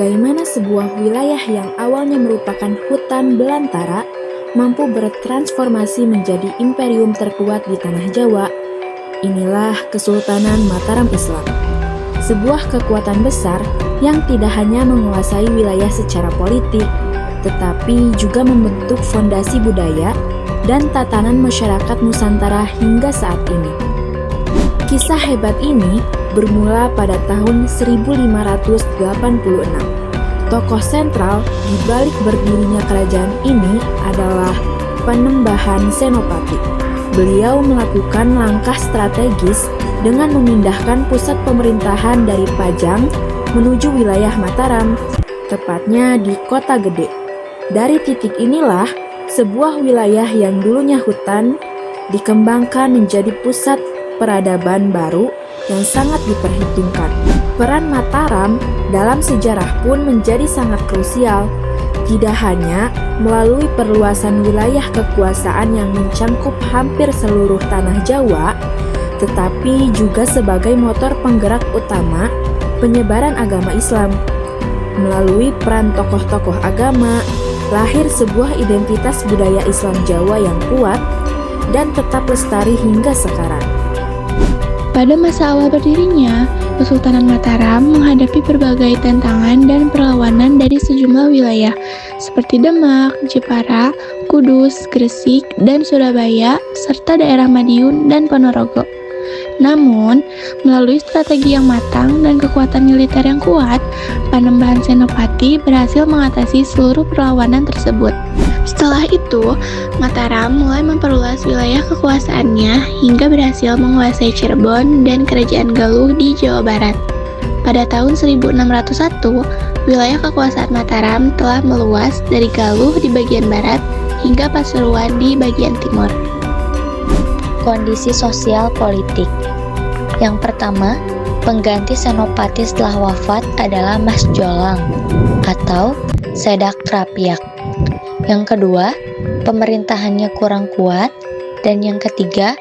bagaimana sebuah wilayah yang awalnya merupakan hutan belantara mampu bertransformasi menjadi imperium terkuat di tanah Jawa. Inilah Kesultanan Mataram Islam, sebuah kekuatan besar yang tidak hanya menguasai wilayah secara politik, tetapi juga membentuk fondasi budaya dan tatanan masyarakat Nusantara hingga saat ini. Kisah hebat ini bermula pada tahun 1586. Tokoh sentral di balik berdirinya kerajaan ini adalah Panembahan Senopati. Beliau melakukan langkah strategis dengan memindahkan pusat pemerintahan dari Pajang menuju wilayah Mataram, tepatnya di Kota Gede. Dari titik inilah, sebuah wilayah yang dulunya hutan dikembangkan menjadi pusat peradaban baru yang sangat diperhitungkan. Peran Mataram dalam sejarah pun menjadi sangat krusial, tidak hanya melalui perluasan wilayah kekuasaan yang mencangkup hampir seluruh tanah Jawa, tetapi juga sebagai motor penggerak utama penyebaran agama Islam. Melalui peran tokoh-tokoh agama, lahir sebuah identitas budaya Islam Jawa yang kuat dan tetap lestari hingga sekarang. Pada masa awal berdirinya, Kesultanan Mataram menghadapi berbagai tantangan dan perlawanan dari sejumlah wilayah seperti Demak, Jepara, Kudus, Gresik, dan Surabaya, serta daerah Madiun dan Ponorogo. Namun, melalui strategi yang matang dan kekuatan militer yang kuat, Panembahan Senopati berhasil mengatasi seluruh perlawanan tersebut. Setelah itu, Mataram mulai memperluas wilayah kekuasaannya hingga berhasil menguasai Cirebon dan Kerajaan Galuh di Jawa Barat. Pada tahun 1601, wilayah kekuasaan Mataram telah meluas dari Galuh di bagian barat hingga Pasuruan di bagian timur. Kondisi sosial politik. Yang pertama, pengganti Senopati setelah wafat adalah Mas Jolang atau Sedak Krapiak. Yang kedua, pemerintahannya kurang kuat. Dan yang ketiga,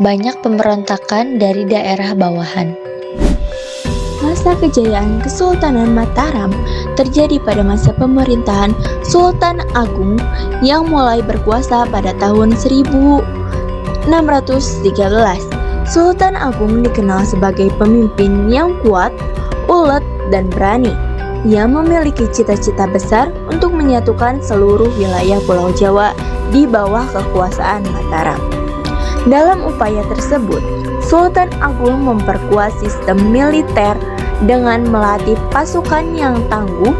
banyak pemberontakan dari daerah bawahan. Masa kejayaan Kesultanan Mataram terjadi pada masa pemerintahan Sultan Agung yang mulai berkuasa pada tahun 1613. Sultan Agung dikenal sebagai pemimpin yang kuat, ulet, dan berani. Ia memiliki cita-cita besar untuk menyatukan seluruh wilayah Pulau Jawa di bawah kekuasaan Mataram. Dalam upaya tersebut, Sultan Agung memperkuat sistem militer dengan melatih pasukan yang tangguh,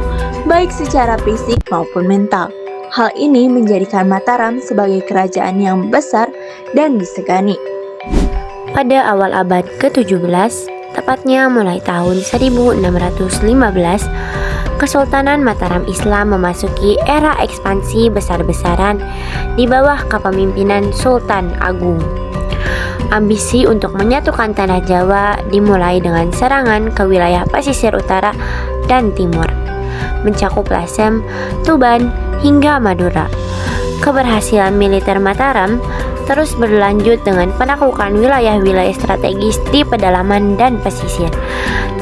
baik secara fisik maupun mental. Hal ini menjadikan Mataram sebagai kerajaan yang besar dan disegani. Pada awal abad ke-17, tepatnya mulai tahun 1615, Kesultanan Mataram Islam memasuki era ekspansi besar-besaran di bawah kepemimpinan Sultan Agung. Ambisi untuk menyatukan tanah Jawa dimulai dengan serangan ke wilayah pesisir utara dan timur, mencakup Lasem, Tuban, hingga Madura. Keberhasilan militer Mataram terus berlanjut dengan penaklukan wilayah-wilayah strategis di pedalaman dan pesisir,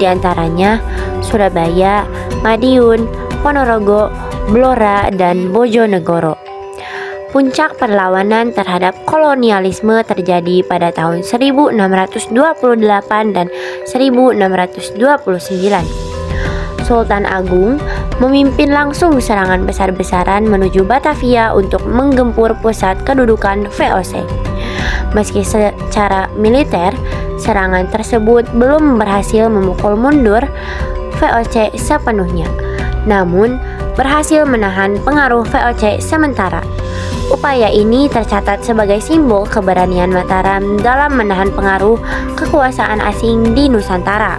di antaranya Surabaya, Madiun, Ponorogo, Blora, dan Bojonegoro. Puncak perlawanan terhadap kolonialisme terjadi pada tahun 1628 dan 1629. Sultan Agung memimpin langsung serangan besar-besaran menuju Batavia untuk menggempur pusat kedudukan VOC. Meski secara militer, serangan tersebut belum berhasil memukul mundur VOC sepenuhnya, namun berhasil menahan pengaruh VOC sementara. Upaya ini tercatat sebagai simbol keberanian Mataram dalam menahan pengaruh kekuasaan asing di Nusantara.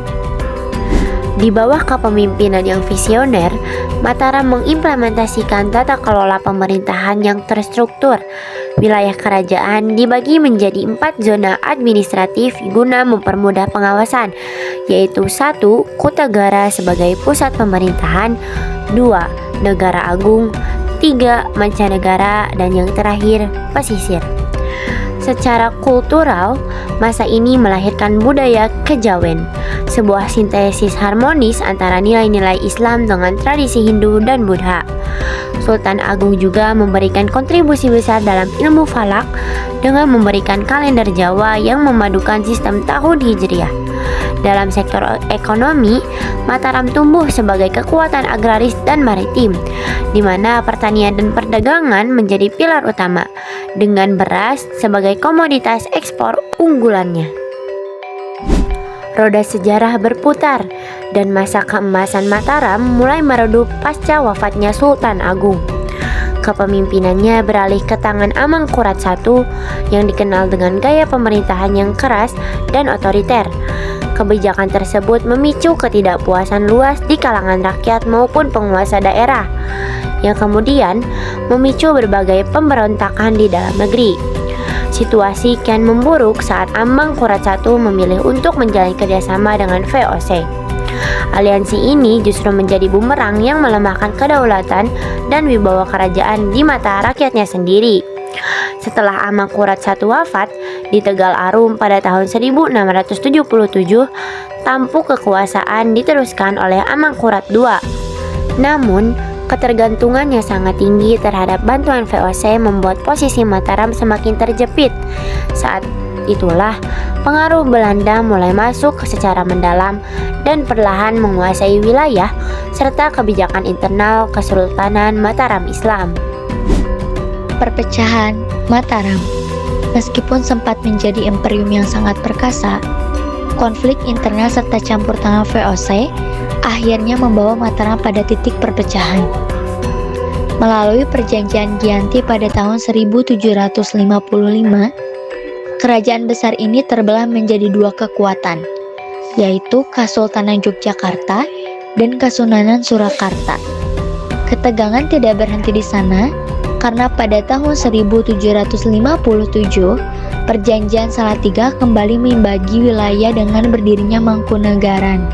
Di bawah kepemimpinan yang visioner, Mataram mengimplementasikan tata kelola pemerintahan yang terstruktur. Wilayah kerajaan dibagi menjadi 4 zona administratif guna mempermudah pengawasan, yaitu 1. Kutagara sebagai pusat pemerintahan, 2. Negara Agung, 3. Mancanegara, dan yang terakhir, pesisir. Secara kultural, masa ini melahirkan budaya kejawen, sebuah sintesis harmonis antara nilai-nilai Islam dengan tradisi Hindu dan Buddha. Sultan Agung juga memberikan kontribusi besar dalam ilmu falak dengan memberikan kalender Jawa yang memadukan sistem tahun Hijriah. Dalam sektor ekonomi, Mataram tumbuh sebagai kekuatan agraris dan maritim, di mana pertanian dan perdagangan menjadi pilar utama, dengan beras sebagai komoditas ekspor unggulannya. Roda sejarah berputar, dan masa keemasan Mataram mulai meredup pasca wafatnya Sultan Agung. Kepemimpinannya beralih ke tangan Amangkurat I yang dikenal dengan gaya pemerintahan yang keras dan otoriter. Kebijakan tersebut memicu ketidakpuasan luas di kalangan rakyat maupun penguasa daerah, yang kemudian memicu berbagai pemberontakan di dalam negeri. Situasi kian memburuk saat Amangkurat I memilih untuk menjalin kerjasama dengan VOC. Aliansi ini justru menjadi bumerang yang melemahkan kedaulatan dan wibawa kerajaan di mata rakyatnya sendiri. Setelah Amangkurat I wafat di Tegal Arum pada tahun 1677, tampuk kekuasaan diteruskan oleh Amangkurat II. Namun, ketergantungannya sangat tinggi terhadap bantuan VOC membuat posisi Mataram semakin terjepit. Saat itulah pengaruh Belanda mulai masuk secara mendalam dan perlahan menguasai wilayah serta kebijakan internal Kesultanan Mataram Islam. Perpecahan Mataram. Meskipun sempat menjadi imperium yang sangat perkasa, konflik internal serta campur tangan VOC akhirnya membawa Mataram pada titik perpecahan. Melalui perjanjian Giyanti pada tahun 1755, kerajaan besar ini terbelah menjadi dua kekuatan, yaitu Kesultanan Yogyakarta dan Kesunanan Surakarta. Ketegangan tidak berhenti di sana, karena pada tahun 1757, Perjanjian Salatiga kembali membagi wilayah dengan berdirinya Mangkunegaran.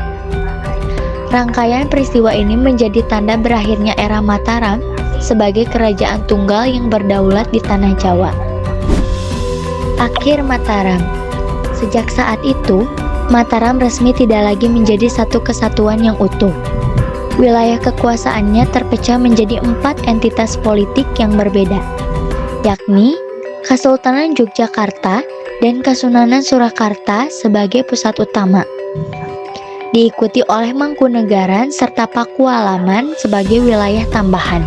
Rangkaian peristiwa ini menjadi tanda berakhirnya era Mataram sebagai kerajaan tunggal yang berdaulat di tanah Jawa. Akhir Mataram. Sejak saat itu, Mataram resmi tidak lagi menjadi satu kesatuan yang utuh. Wilayah kekuasaannya terpecah menjadi 4 entitas politik yang berbeda, yakni Kesultanan Yogyakarta dan Kesunanan Surakarta sebagai pusat utama, diikuti oleh Mangkunegaran serta Pakualaman sebagai wilayah tambahan.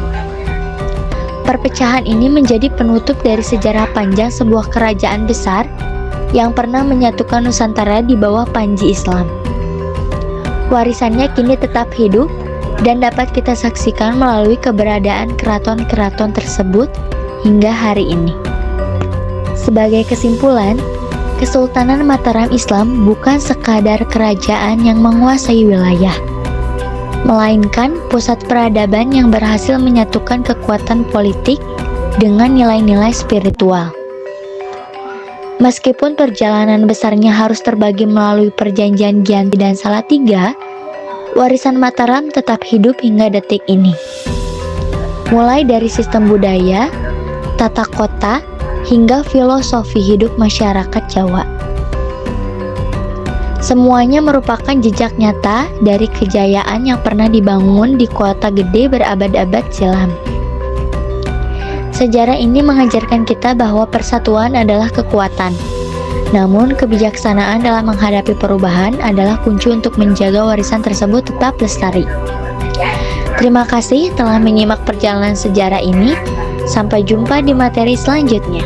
Perpecahan ini menjadi penutup dari sejarah panjang sebuah kerajaan besar yang pernah menyatukan Nusantara di bawah panji Islam. Warisannya kini tetap hidup dan dapat kita saksikan melalui keberadaan keraton-keraton tersebut hingga hari ini. Sebagai kesimpulan, Kesultanan Mataram Islam bukan sekadar kerajaan yang menguasai wilayah, melainkan pusat peradaban yang berhasil menyatukan kekuatan politik dengan nilai-nilai spiritual. Meskipun perjalanan besarnya harus terbagi melalui perjanjian Giyanti dan Salatiga, warisan Mataram tetap hidup hingga detik ini. Mulai dari sistem budaya, tata kota, hingga filosofi hidup masyarakat Jawa. Semuanya merupakan jejak nyata dari kejayaan yang pernah dibangun di kota gede berabad-abad silam. Sejarah ini mengajarkan kita bahwa persatuan adalah kekuatan. Namun, kebijaksanaan dalam menghadapi perubahan adalah kunci untuk menjaga warisan tersebut tetap lestari. Terima kasih telah menyimak perjalanan sejarah ini. Sampai jumpa di materi selanjutnya.